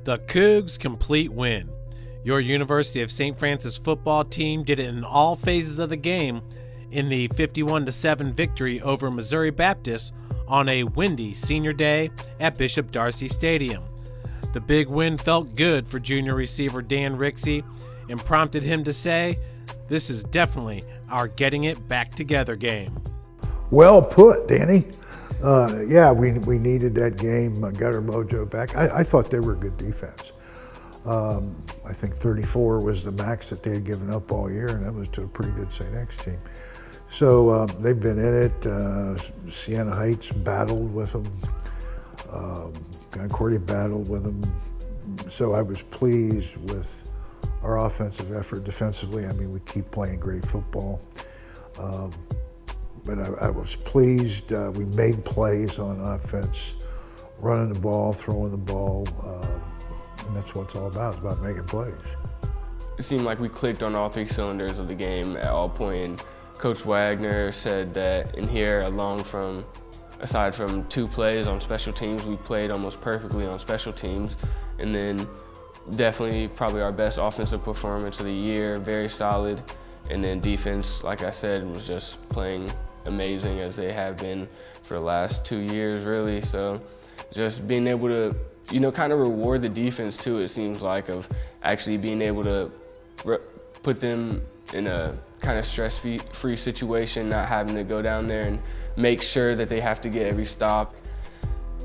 The Cougs' complete win. Your University of St. Francis football team did it in all phases of the game in the 51-7 victory over Missouri Baptist on a windy senior day at Bishop Darcy Stadium. The big win felt good for junior receiver Dan Ricksy and prompted him to say, "This is definitely our getting it back together game." Well put, Danny. We needed that game, got our mojo back. I thought they were a good defense. I think 34 was the max that they had given up all year, and that was to a pretty good St. X team. So they've been in it. Siena Heights battled with them. Concordia battled with them. So I was pleased with our offensive effort defensively. I mean, we keep playing great football. But I was pleased. We made plays on offense, running the ball, throwing the ball, and that's what it's all about. It's about making plays. It seemed like we clicked on all three cylinders of the game at all points. Coach Wagner said that in here, aside from 2 plays on special teams, we played almost perfectly on special teams. And then definitely probably our best offensive performance of the year, very solid. And then defense, like I said, was just playing amazing as they have been for the last 2 years, really. So just being able to, kind of reward the defense too, it seems like, of actually being able to put them in a kind of stress-free situation, not having to go down there and make sure that they have to get every stop.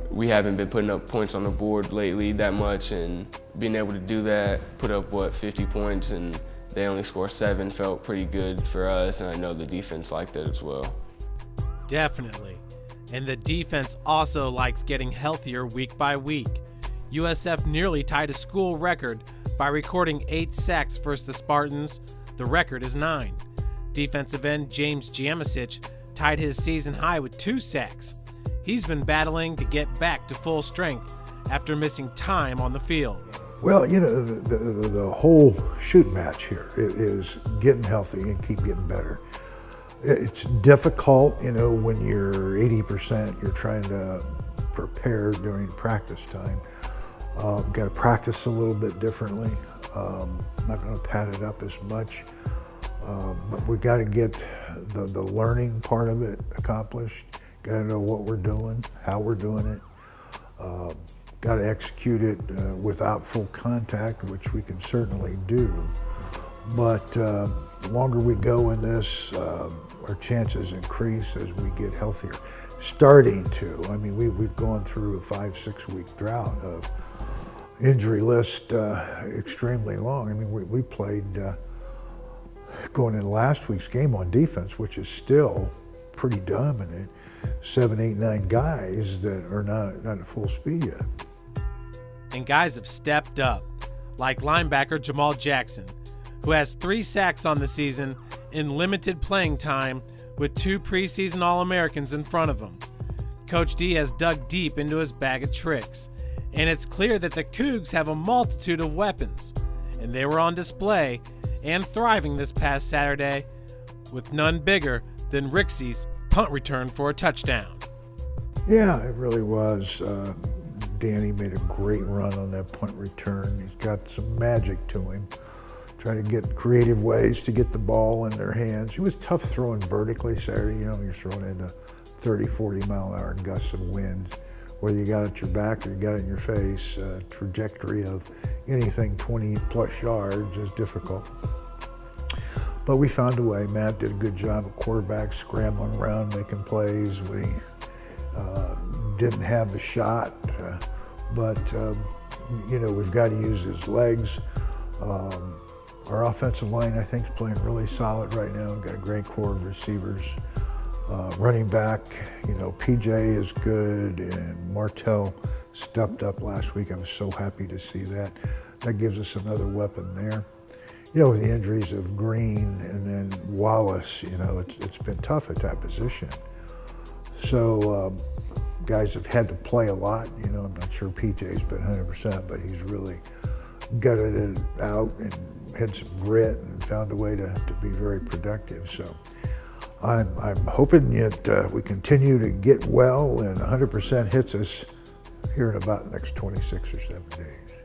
We haven't been putting up points on the board lately that much, and being able to do that, put up, 50 points, and they only scored 7 felt pretty good for us, and I know the defense liked it as well. Definitely. And the defense also likes getting healthier week by week. USF nearly tied a school record by recording 8 sacks versus the Spartans. The record is 9. Defensive end James Jamasic tied his season high with 2 sacks. He's been battling to get back to full strength after missing time on the field. Well, the whole shoot match here is getting healthy and keep getting better. It's difficult, when you're 80%, you're trying to prepare during practice time. Got to practice a little bit differently. Not going to pad it up as much, but we got to get the learning part of it accomplished. Got to know what we're doing, how we're doing it. Got to execute it without full contact, which we can certainly do. But the longer we go in this, our chances increase as we get healthier. Starting to. I mean, we've gone through a 5-6 week drought of injury list, extremely long. I mean, we played going into last week's game on defense, which is still pretty dominant. 7, 8, 9 guys that are not at full speed yet. And guys have stepped up, like linebacker Jamal Jackson, who has 3 sacks on the season in limited playing time with 2 preseason All-Americans in front of him. Coach D has dug deep into his bag of tricks, and it's clear that the Cougs have a multitude of weapons, and they were on display and thriving this past Saturday, with none bigger than Ricksy's punt return for a touchdown. Yeah, it really was. Danny made a great run on that punt return. He's got some magic to him. Trying to get creative ways to get the ball in their hands. He was tough throwing vertically Saturday. You're throwing into 30, 40 mile an hour gusts of wind. Whether you got it at your back or you got it in your face, trajectory of anything 20 plus yards is difficult. But we found a way. Matt did a good job of quarterback scrambling around, making plays when he didn't have the shot. But we've got to use his legs. Our offensive line, I think, is playing really solid right now. We've got a great core of receivers. Running back, PJ is good, and Martell stepped up last week. I was so happy to see that. That gives us another weapon there. With the injuries of Green and then Wallace, it's been tough at that position. So guys have had to play a lot. I'm not sure PJ's been 100%, but he's really gutted it out and had some grit and found a way to be very productive. So I'm hoping that we continue to get well and 100% hits us here in about the next 26 or 7 days.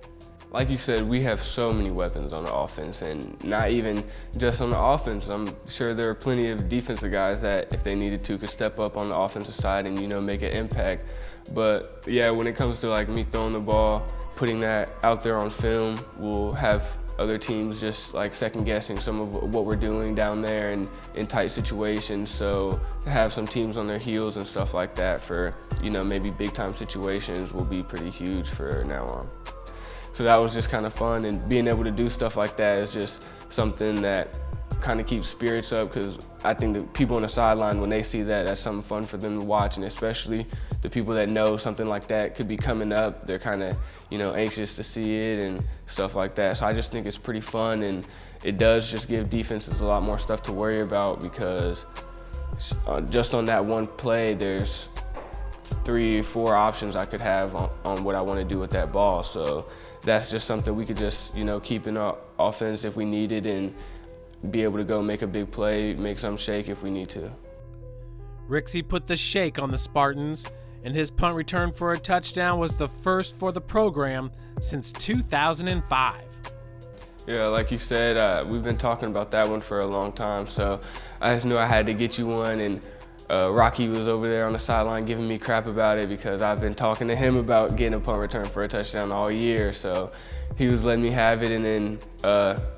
Like you said, we have so many weapons on the offense, and not even just on the offense. I'm sure there are plenty of defensive guys that, if they needed to, could step up on the offensive side and, make an impact. But yeah, when it comes to like me throwing the ball, putting that out there on film, we'll have other teams just like second guessing some of what we're doing down there and in tight situations. So to have some teams on their heels and stuff like that for, maybe big time situations will be pretty huge for now on. So that was just kind of fun, and being able to do stuff like that is just something that kind of keeps spirits up, because I think the people on the sideline, when they see that, that's something fun for them to watch, and especially the people that know something like that could be coming up, they're kind of, anxious to see it and stuff like that. So I just think it's pretty fun, and it does just give defenses a lot more stuff to worry about, because just on that one play, there's 3 or 4 options I could have on what I want to do with that ball. So that's just something we could just, keep in our offense if we need it, and be able to go make a big play, make some shake if we need to. Ricksy put the shake on the Spartans, and his punt return for a touchdown was the first for the program since 2005. Yeah, like you said, we've been talking about that one for a long time, so I just knew I had to get you one, and Rocky was over there on the sideline giving me crap about it, because I've been talking to him about getting a punt return for a touchdown all year, so he was letting me have it. And then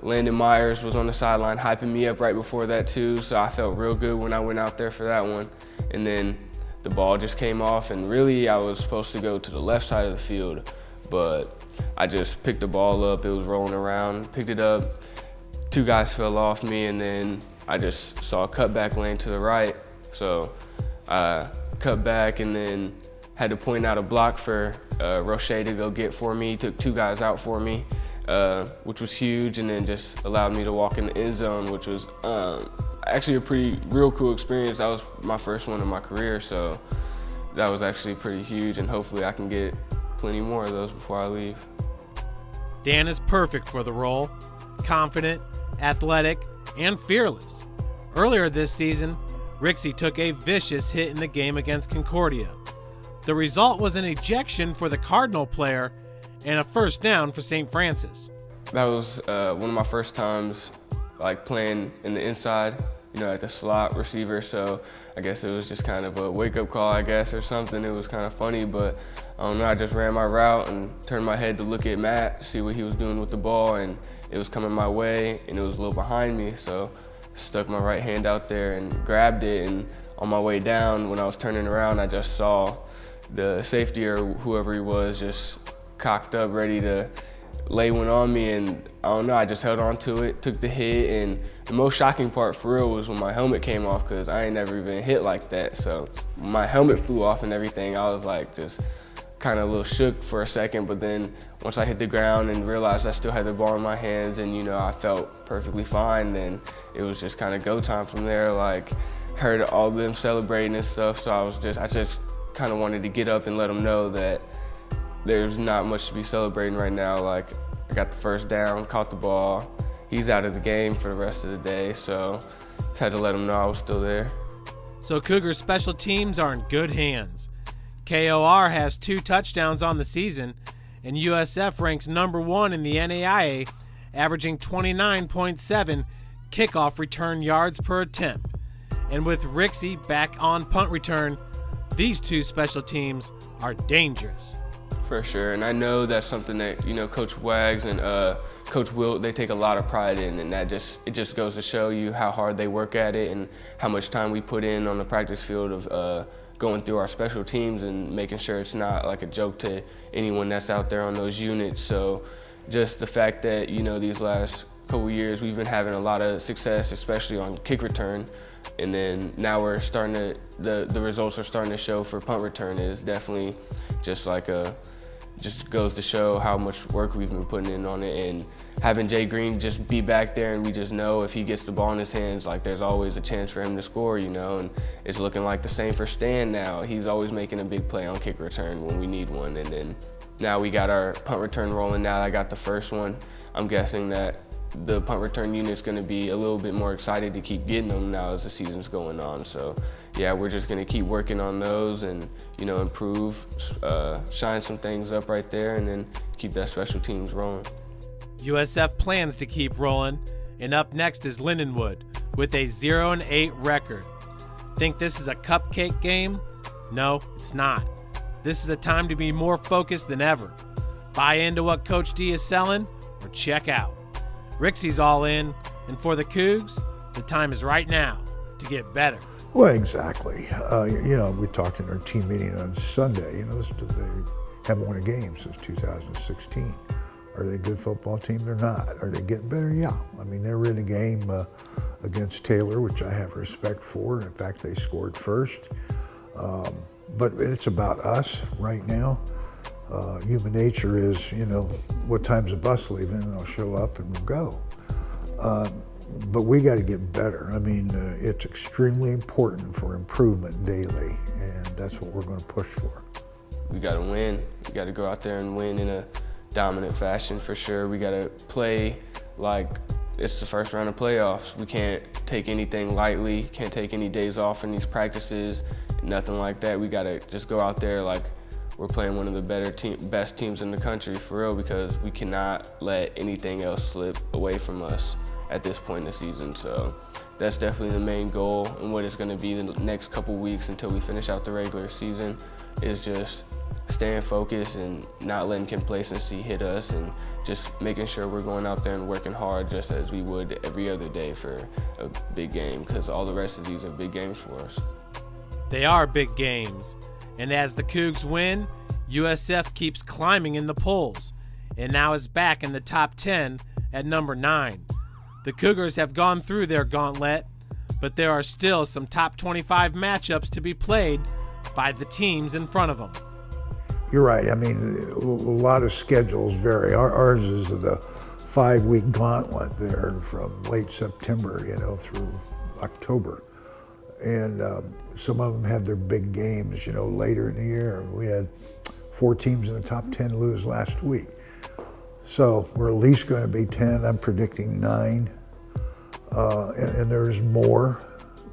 Landon Myers was on the sideline hyping me up right before that too, so I felt real good when I went out there for that one. And then the ball just came off, and really I was supposed to go to the left side of the field, but I just picked the ball up. It was rolling around, picked it up, 2 guys fell off me, and then I just saw a cutback lane to the right. So I cut back and then had to point out a block for Roche to go get for me. He took 2 guys out for me, which was huge, and then just allowed me to walk in the end zone, which was actually a real cool experience. That was my first one in my career, so that was actually pretty huge, and hopefully I can get plenty more of those before I leave. Dan is perfect for the role, confident, athletic, and fearless. Earlier this season, Ricksy took a vicious hit in the game against Concordia. The result was an ejection for the Cardinal player and a first down for St. Francis. That was one of my first times playing in the inside, at the slot receiver, so I guess it was just kind of a wake-up call, or something. It was kind of funny, but I don't know, I just ran my route and turned my head to look at Matt, see what he was doing with the ball, and it was coming my way, and it was a little behind me, so stuck my right hand out there and grabbed it, and on my way down, when I was turning around, I just saw the safety or whoever he was just cocked up, ready to lay one on me, and I don't know, I just held on to it, took the hit, and the most shocking part for real was when my helmet came off, because I ain't never been hit like that. So when my helmet flew off and everything, I was just kind of a little shook for a second, but then once I hit the ground and realized I still had the ball in my hands and I felt perfectly fine, then it was just kind of go time from there. Heard all of them celebrating and stuff, so I just kind of wanted to get up and let them know that there's not much to be celebrating right now. I got the first down, caught the ball. He's out of the game for the rest of the day, so just had to let him know I was still there. So Cougars special teams are in good hands. KOR has 2 touchdowns on the season, and USF ranks number 1 in the NAIA, averaging 29.7 kickoff return yards per attempt. And with Ricksy back on punt return, these 2 special teams are dangerous. For sure, and I know that's something that Coach Wags and Coach Wilt, they take a lot of pride in, and it just goes to show you how hard they work at it and how much time we put in on the practice field of going through our special teams and making sure it's not like a joke to anyone that's out there on those units. So just the fact that these last couple years we've been having a lot of success, especially on kick return, and then now we're starting to the results are starting to show for punt return is definitely just goes to show how much work we've been putting in on it, and having Jay Green just be back there, and we just know if he gets the ball in his hands, there's always a chance for him to score, and it's looking like the same for Stan now. He's always making a big play on kick return when we need one, and then now we got our punt return rolling now. I got the first one. I'm guessing that the punt return unit's going to be a little bit more excited to keep getting them now as the season's going on. So yeah, we're just going to keep working on those and, improve, shine some things up right there, and then keep that special teams rolling. USF plans to keep rolling, and up next is Lindenwood with a 0-8 record. Think this is a cupcake game? No, it's not. This is a time to be more focused than ever. Buy into what Coach D is selling or check out. Ricky's all in, and for the Cougs, the time is right now to get better. Well, exactly. We talked in our team meeting on Sunday. They haven't won a game since 2016. Are they a good football team? They're not. Are they getting better? Yeah. I mean, they were in a game against Taylor, which I have respect for. In fact, they scored first. But it's about us right now. Human nature is, what time's the bus leaving, and I'll show up and we'll go. But we got to get better. I mean, it's extremely important for improvement daily, and that's what we're going to push for. We got to win. We got to go out there and win in a dominant fashion for sure. We got to play like it's the first round of playoffs. We can't take anything lightly, can't take any days off in these practices, nothing like that. We got to just go out there like we're playing one of the best teams in the country for real, because we cannot let anything else slip away from us at this point in the season. So that's definitely the main goal, and what it's going to be the next couple weeks until we finish out the regular season is just staying focused and not letting complacency hit us, and just making sure we're going out there and working hard just as we would every other day for a big game, because all the rest of these are big games for us. They are big games, and as the Cougs win, USF keeps climbing in the polls and now is back in the top 10 at number 9. The Cougars have gone through their gauntlet, but there are still some top 25 matchups to be played by the teams in front of them. You're right. I mean, a lot of schedules vary. Ours is the 5-week gauntlet there from late September, through October. And some of them have their big games, later in the year. We had 4 teams in the top 10 lose last week. So we're at least going to be 10. I'm predicting 9. And there's more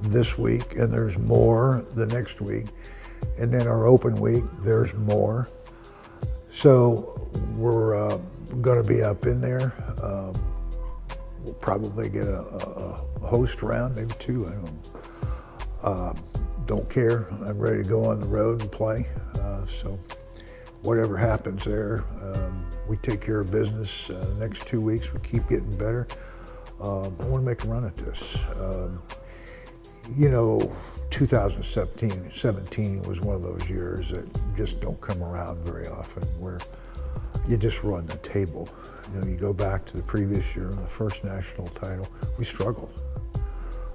this week, and there's more the next week. And then our open week, there's more. So we're going to be up in there. We'll probably get a host round, maybe 2, I don't know. Don't care. I'm ready to go on the road and play. So whatever happens there, we take care of business. The next 2 weeks, we keep getting better. I want to make a run at this. 2017 was one of those years that just don't come around very often, where you just run the table. You go back to the previous year, the first national title, we struggled.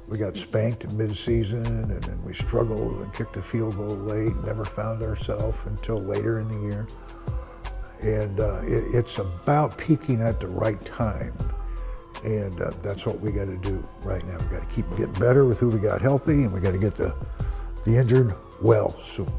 We got spanked in mid-season, and then we struggled and kicked a field goal late, never found ourselves until later in the year. And it's about peaking at the right time. And that's what we got to do right now. We got to keep getting better with who we got healthy, and we got to get the injured well soon.